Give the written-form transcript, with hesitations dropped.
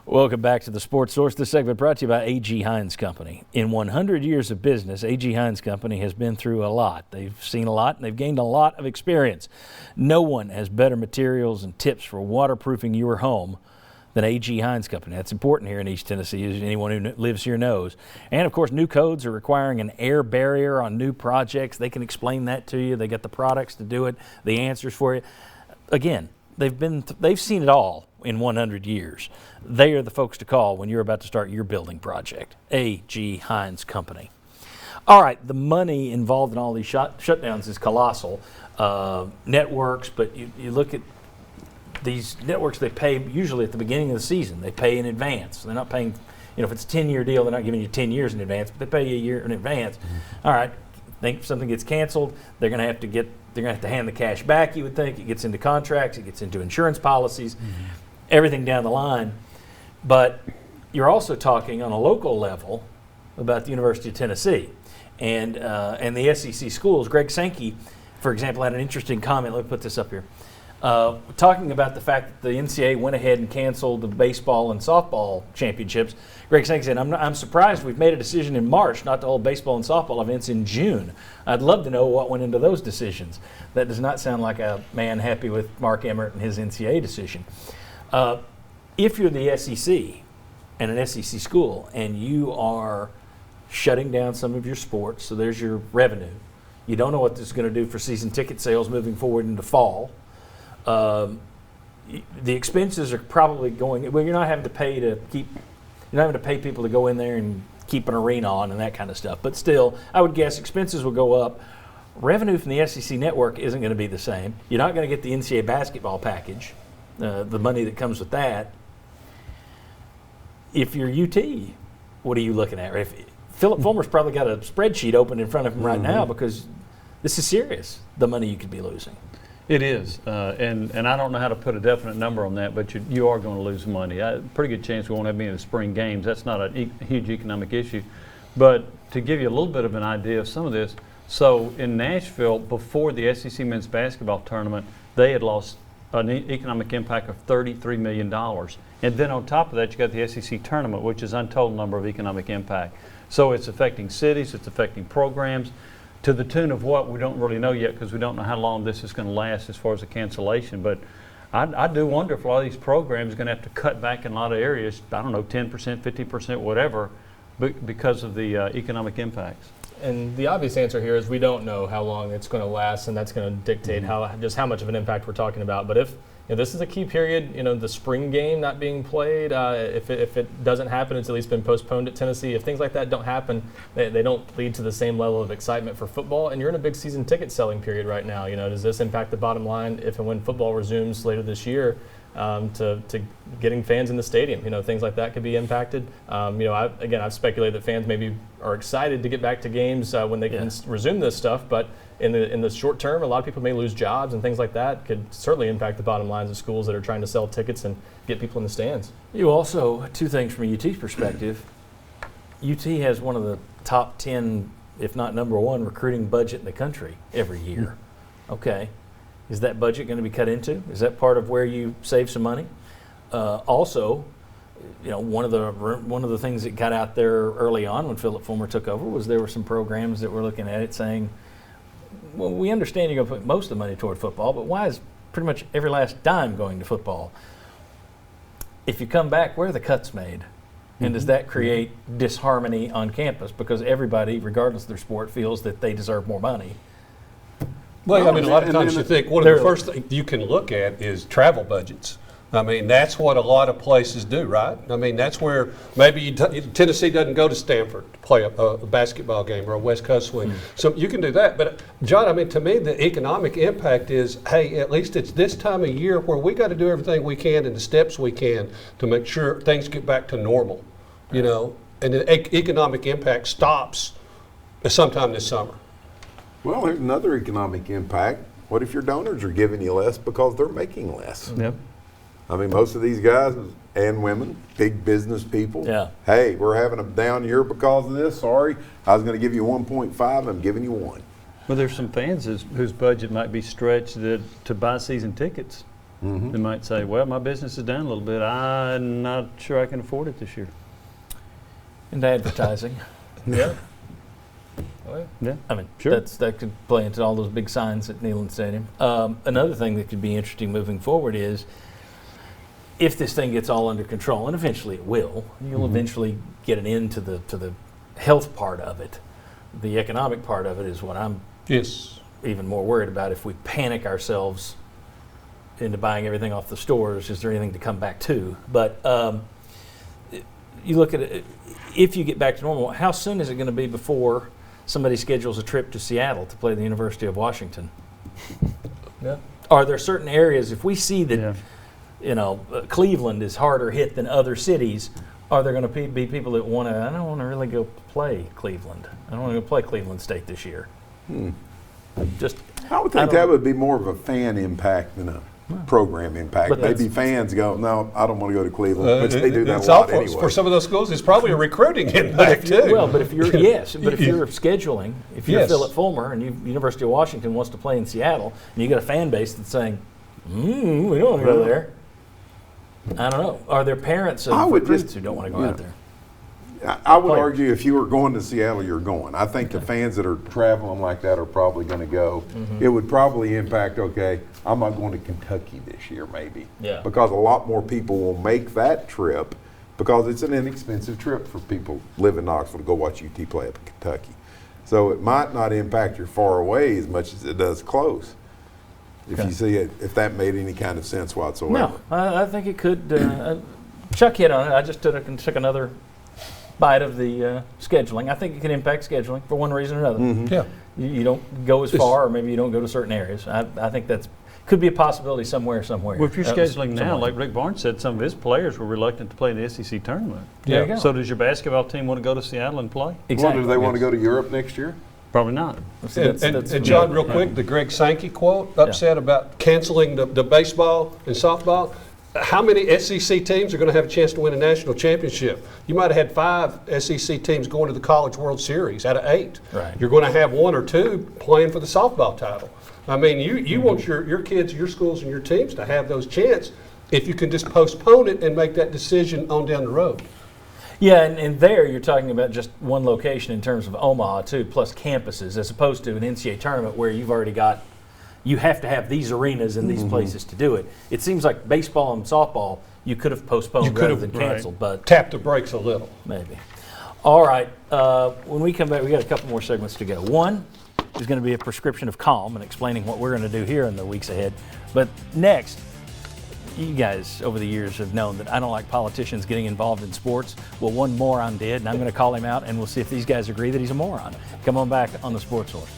Welcome back to the Sports Source. This segment brought to you by A.G. Hines Company. In 100 years of business, A.G. Hines Company has been through a lot. They've seen a lot, and they've gained a lot of experience. No one has better materials and tips for waterproofing your home than A.G. Hines Company. That's important here in East Tennessee, as anyone who lives here knows. And, of course, new codes are requiring an air barrier on new projects. They can explain that to you. They got the products to do it, the answers for you. Again, they've seen it all in 100 years. They are the folks to call when you're about to start your building project. A.G. Hines Company. All right, the money involved in all these shutdowns is colossal. Networks, but you look at these networks, they pay usually at the beginning of the season. They pay in advance. They're not paying, if it's a 10-year deal, they're not giving you 10 years in advance, but they pay you a year in advance. All right, think if something gets canceled, they're going to have to hand the cash back, you would think. It gets into contracts, it gets into insurance policies, everything down the line. But you're also talking on a local level about the University of Tennessee and the SEC schools. Greg Sankey, for example, had an interesting comment. Let me put this up here. Talking about the fact that the NCAA went ahead and canceled the baseball and softball championships. Greg Sankey said, I'm surprised we've made a decision in March not to hold baseball and softball events in June. I'd love to know what went into those decisions. That does not sound like a man happy with Mark Emmert and his NCAA decision. If you're the SEC and an SEC school and you are shutting down some of your sports, so there's your revenue. You don't know what this is going to do for season ticket sales moving forward into fall. The expenses are probably going. Well, you're not having to pay people to go in there and keep an arena on and that kind of stuff. But still, I would guess expenses will go up. Revenue from the SEC network isn't going to be the same. You're not going to get the NCAA basketball package, the money that comes with that. If you're UT, what are you looking at? If Philip Fulmer's probably got a spreadsheet open in front of him right now because this is serious. The money you could be losing. It is, and I don't know how to put a definite number on that, but you are going to lose money. Pretty good chance we won't have any of the spring games. That's not a huge economic issue. But to give you a little bit of an idea of some of this, so in Nashville, before the SEC men's basketball tournament, they had lost an economic impact of $33 million. And then on top of that, you got the SEC tournament, which is untold number of economic impact. So it's affecting cities, it's affecting programs, to the tune of what we don't really know yet because we don't know how long this is going to last as far as a cancellation. But I do wonder if a lot of these programs are going to have to cut back in a lot of areas, 10%, 50%, whatever, because of the economic impacts. And the obvious answer here is we don't know how long it's going to last, and that's going to dictate how much of an impact we're talking about. But if this is a key period, the spring game not being played, if it doesn't happen, it's at least been postponed at Tennessee. If things like that don't happen, they don't lead to the same level of excitement for football. And you're in a big season ticket selling period right now. Does this impact the bottom line if and when football resumes later this year? To getting fans in the stadium, things like that could be impacted. I've speculated that fans maybe are excited to get back to games when they can resume this stuff, but in the short term, a lot of people may lose jobs and things like that could certainly impact the bottom lines of schools that are trying to sell tickets and get people in the stands. You also, two things from UT's perspective. UT has one of the top 10, if not number one, recruiting budget in the country every year. Okay. Is that budget going to be cut into? Is that part of where you save some money? Also, one of the things that got out there early on when Philip Fulmer took over was there were some programs that were looking at it saying, well, we understand you're going to put most of the money toward football, but why is pretty much every last dime going to football? If you come back, where are the cuts made? And does that create disharmony on campus? Because everybody, regardless of their sport, feels that they deserve more money. Well, a lot of times you think one of the first things you can look at is travel budgets. That's what a lot of places do, right? That's where maybe Tennessee doesn't go to Stanford to play a basketball game or a West Coast swing. So you can do that. But, John, to me, the economic impact is, hey, at least it's this time of year where we got to do everything we can and the steps we can to make sure things get back to normal, and the economic impact stops sometime this summer. Well, there's another economic impact. What if your donors are giving you less because they're making less? Yep. Most of these guys and women, big business people. Yeah. Hey, we're having a down year because of this. Sorry, I was going to give you 1.5. I'm giving you 1. Well, there's some fans whose budget might be stretched to buy season tickets. They might say, well, my business is down a little bit. I'm not sure I can afford it this year. Into advertising. Yeah. Oh, yeah. Yeah. I mean, Sure. that could play into all those big signs at Neyland Stadium. Another thing that could be interesting moving forward is if this thing gets all under control, and eventually it will, you'll eventually get an end to the health part of it. The economic part of it is what I'm Yes. even more worried about. If we panic ourselves into buying everything off the stores, is there anything to come back to? But you look at it, if you get back to normal, how soon is it going to be before somebody schedules a trip to Seattle to play the University of Washington? Yeah. Are there certain areas, if we see that, Yeah. Cleveland is harder hit than other cities, are there going to be people that want to, I don't want to really go play Cleveland. I don't want to go play Cleveland State this year. Just, I would I think don't- that would be more of a fan impact than a program impact. But that's- Maybe fans go, no, I don't want to go to Cleveland, which they do that It's a lot awful. anyway. For some of those schools, it's probably a recruiting impact too. well, but if you're but if you're scheduling, if you're Yes. Philip Fulmer and University of Washington wants to play in Seattle, and you got a fan base that's saying, we don't want to go there. I don't know. Are there parents I of would recruits just- who don't want to go yeah. out there? I would players. argue if you were going to Seattle, you're going. I think the fans that are traveling like that are probably going to go. It would probably impact, okay, I'm not going to Kentucky this year maybe. Yeah. Because a lot more people will make that trip because it's an inexpensive trip for people live in Knoxville to go watch UT play up in Kentucky. So it might not impact your far away as much as it does close. If Okay. you see it, if that made any kind of sense whatsoever. No, I think it could. Chuck hit on it. I just took another bite of the scheduling. I think it can impact scheduling for one reason or another. Yeah. You don't go as far, or maybe you don't go to certain areas. I think that's could be a possibility somewhere. Well, if you're That was scheduling now, somewhere. like Rick Barnes said, some of his players were reluctant to play in the SEC tournament. There you go. So does your basketball team want to go to Seattle and play? Exactly. Well, do they want to go to Europe next year? Probably not. So And, and John, real quick, the Greg Sankey quote, upset about canceling the baseball and softball. How many SEC teams are going to have a chance to win a national championship? You might have had 5 SEC teams going to the College World Series out of 8. Right. You're going to have 1 or 2 playing for the softball title. I mean, you want your kids, your schools, and your teams to have those chances if you can just postpone it and make that decision on down the road. Yeah, and there you're talking about just one location in terms of Omaha too, plus campuses, as opposed to an NCAA tournament where you've already got, you have to have these arenas and these places to do it. It seems like baseball and softball you could have postponed rather than canceled, but Tap the brakes a little. maybe. All right, when we come back, we got a couple more segments to go. One is going to be a prescription of calm and explaining what we're going to do here in the weeks ahead. But next, you guys over the years have known that I don't like politicians getting involved in sports. Well, one moron did, and I'm going to call him out, and we'll see if these guys agree that he's a moron. Come on back on the Sports Source.